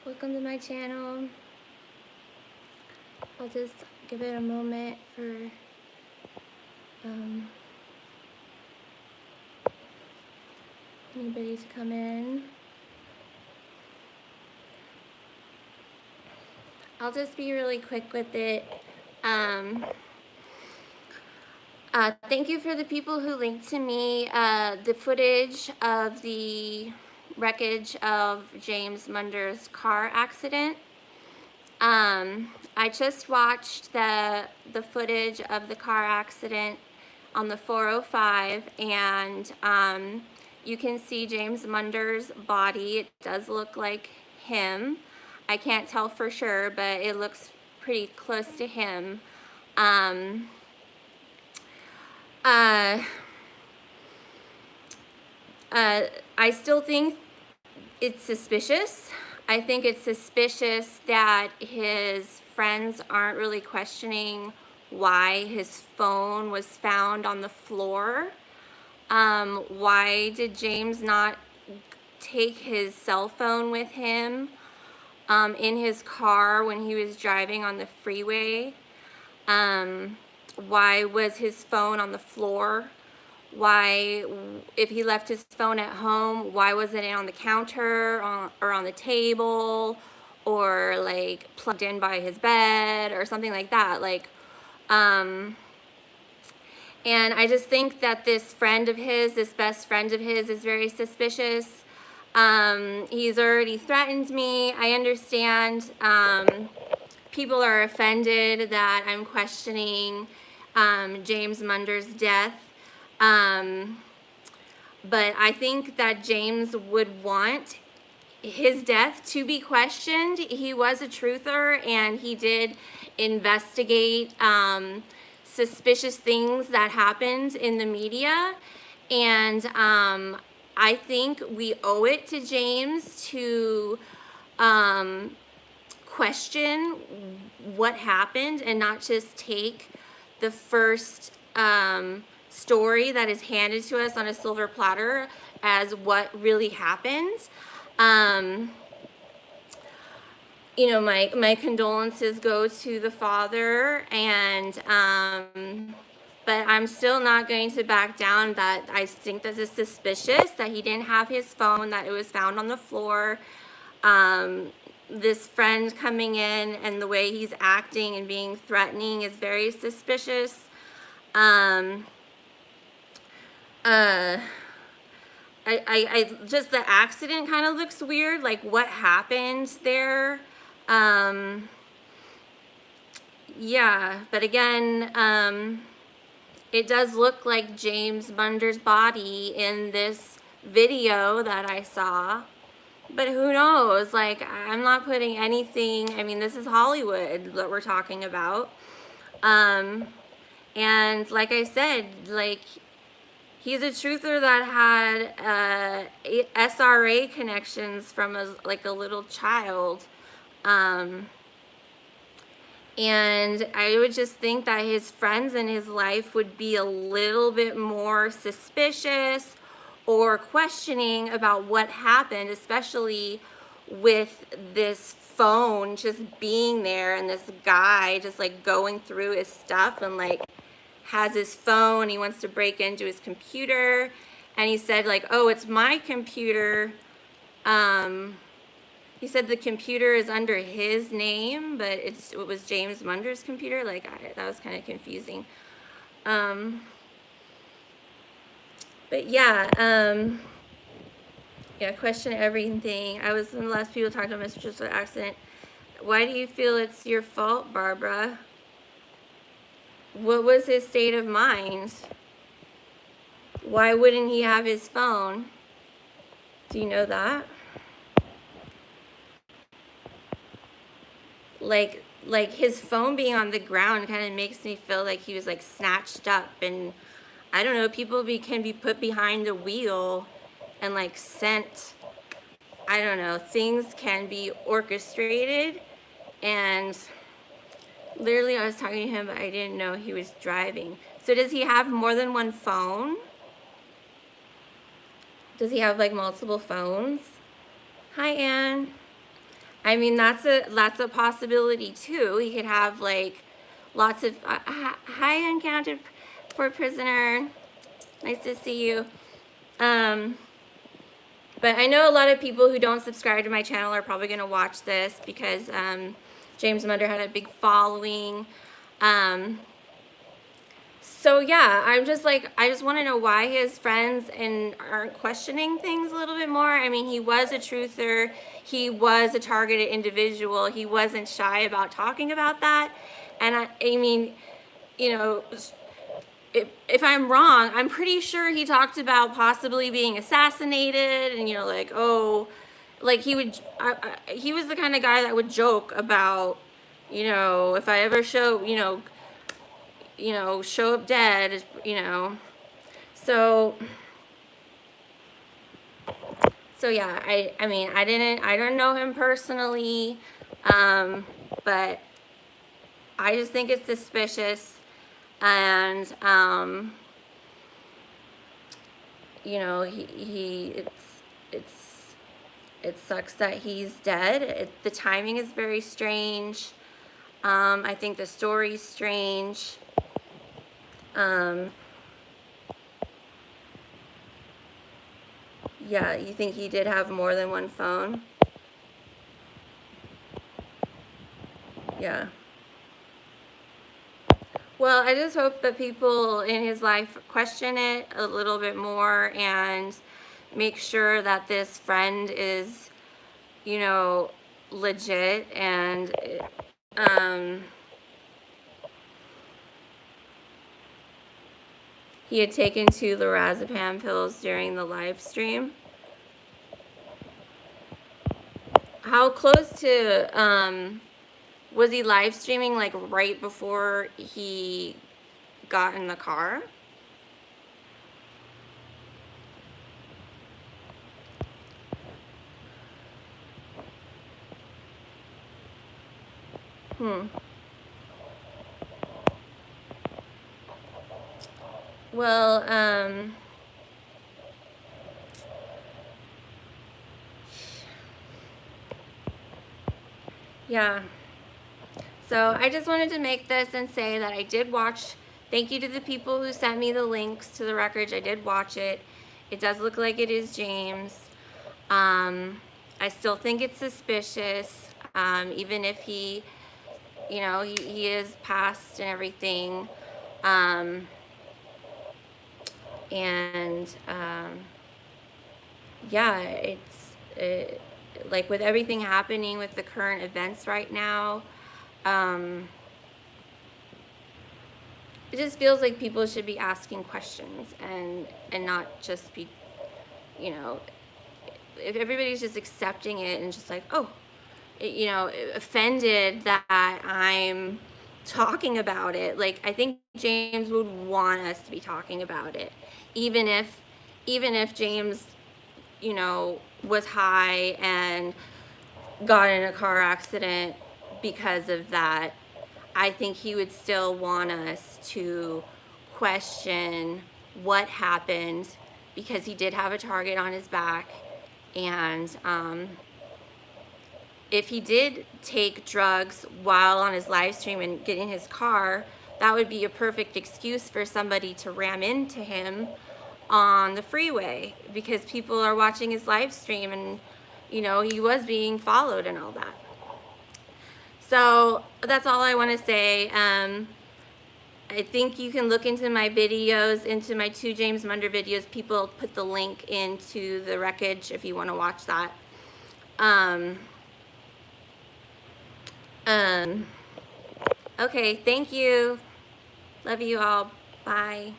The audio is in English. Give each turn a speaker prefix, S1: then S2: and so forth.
S1: welcome to my channel. I'll just give it a moment for anybody to come in. I'll just be really quick with it. Thank you for the people who linked to me the footage of the wreckage of James Munder's car accident. I just watched the footage of the car accident on the 405, and you can see James Munder's body. It does look like him. I can't tell for sure, but it looks pretty close to him. I still think it's suspicious. I think it's suspicious that his friends aren't really questioning why his phone was found on the floor. Why did James not take his cell phone with him in his car when he was driving on the freeway? Why was his phone on the floor? Why, if he left his phone at home, why wasn't it on the counter or on the table or like plugged in by his bed or something like that? And I just think that this friend of his, this best friend of his, is very suspicious. He's already threatened me. I understand people are offended that I'm questioning James Munder's death. But I think that James would want his death to be questioned. He was a truther, and he did investigate suspicious things that happened in the media. And I think we owe it to James to question what happened and not just take the first story that is handed to us on a silver platter as what really happened. You know, my condolences go to the father, and but I'm still not going to back down. That I think this is suspicious that he didn't have his phone, that it was found on the floor. This friend coming in and the way he's acting and being threatening is very suspicious. I just, the accident kind of looks weird, like what happened there. Yeah, but again, it does look like James Munder's body in this video that I saw. But who knows? Like, I'm not putting anything, I mean, this is Hollywood that we're talking about. And like I said, like, he's a truther that had SRA connections from like a little child. And I would just think that his friends in his life would be a little bit more suspicious or questioning about what happened, especially with this phone just being there and this guy just like going through his stuff and like has his phone. He wants to break into his computer, and he said like, oh, it's my computer. He said the computer is under his name, but it was James Munder's computer. Like, that was kind of confusing. But yeah, yeah, question everything. I was one of the last people talked about Mr. Just accident. Why do you feel it's your fault, Barbara? What was his state of mind? Why wouldn't he have his phone? Do you know that? Like his phone being on the ground kind of makes me feel like he was like snatched up, and I don't know, people can be put behind the wheel and like sent, I don't know, things can be orchestrated. And literally I was talking to him, but I didn't know he was driving. So does he have more than one phone? Does he have like multiple phones? Hi, Anne. I mean, that's a possibility too. He could have like lots of hi uncounted for prisoner. Nice to see you. Um, but I know a lot of people who don't subscribe to my channel are probably going to watch this because James Munder had a big following. So yeah, I'm just like, I just want to know why his friends and aren't questioning things a little bit more. I mean, he was a truther. He was a targeted individual. He wasn't shy about talking about that. And I mean, you know, if I'm wrong, I'm pretty sure he talked about possibly being assassinated and, like, oh, like he was the kind of guy that would joke about, if I ever show, show up dead, So, so yeah, I mean, I don't know him personally, but I just think it's suspicious, and, it's, it sucks that he's dead. The timing is very strange. I think the story's strange. Um, yeah, you think he did have more than one phone? Yeah. Well, I just hope that people in his life question it a little bit more and make sure that this friend is, legit, and um, he had taken 2 lorazepam pills during the live stream. How close to, was he live streaming like right before he got in the car? Hmm. Well, yeah. So I just wanted to make this and say that I did watch. Thank you to the people who sent me the links to the records. I did watch it. It does look like it is James. I still think it's suspicious, even if he, he is passed and everything. And yeah, like with everything happening with the current events right now, it just feels like people should be asking questions and not just be, you know, if everybody's just accepting it and just like, oh, offended that I'm talking about it. Like, I think James would want us to be talking about it, even if James, was high and got in a car accident because of that. I think he would still want us to question what happened, because he did have a target on his back. And if he did take drugs while on his live stream and get in his car, that would be a perfect excuse for somebody to ram into him on the freeway, because people are watching his live stream and, he was being followed and all that. So that's all I want to say. I think you can look into my videos, into my 2 James Munder videos. People put the link into the wreckage if you want to watch that. Okay, thank you. Love you all. Bye.